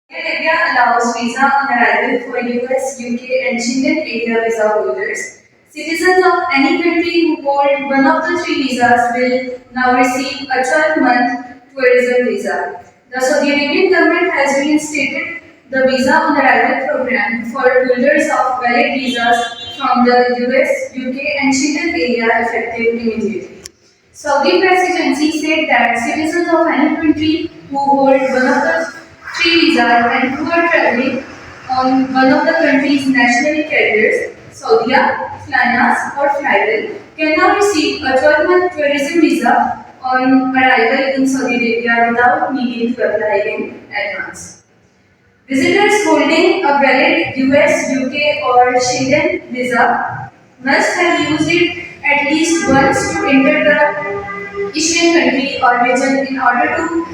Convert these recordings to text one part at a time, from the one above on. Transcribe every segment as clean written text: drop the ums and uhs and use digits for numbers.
India allows visa on arrival for US, UK, and Schengen area visa holders. Citizens of any country who hold one of the three visas will now receive a 12-month tourism visa. The Saudi Arabian government has reinstated the visa on arrival program for holders of valid visas from the US, UK, and Schengen area effective immediately. Saudi press agency said that citizens of any country who hold one of the three visas and who are traveling on one of the country's national carriers, Saudia, Flynas, or Flywell, can now receive a 12-month tourism visa on arrival in Saudi Arabia without needing to apply in advance. Visitors holding a valid US, UK, or Schengen visa must have used it at least once to enter the Asian country or region in order to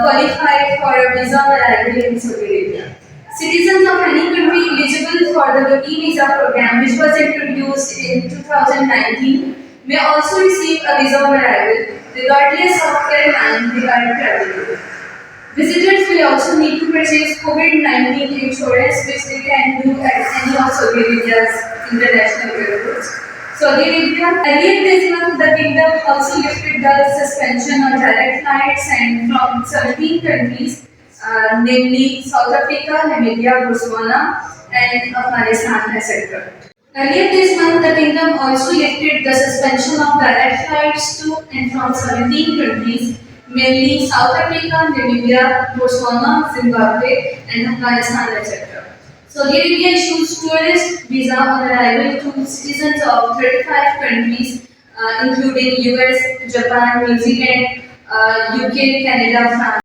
qualify for a visa on arrival in Saudi Arabia. Citizens of any country eligible for the e-visa program, which was introduced in 2019, may also receive a visa on arrival, regardless of airline they are traveling with. Visitors will also need to purchase COVID-19 insurance, which they can do at any of Saudi Arabia's international airports. Saudi Arabia, earlier this month, the kingdom also lifted the suspension on direct flights and from 17 countries, namely South Africa, Namibia, Botswana, and Afghanistan, etc. Earlier this month, the kingdom also lifted the suspension of direct flights to and from 17 countries, mainly South Africa, Namibia, Botswana, Zimbabwe, and Afghanistan, etc. Saudi Arabia issues tourist visa on arrival to citizens of 35 countries, including US, Japan, New Zealand, UK, Canada, France.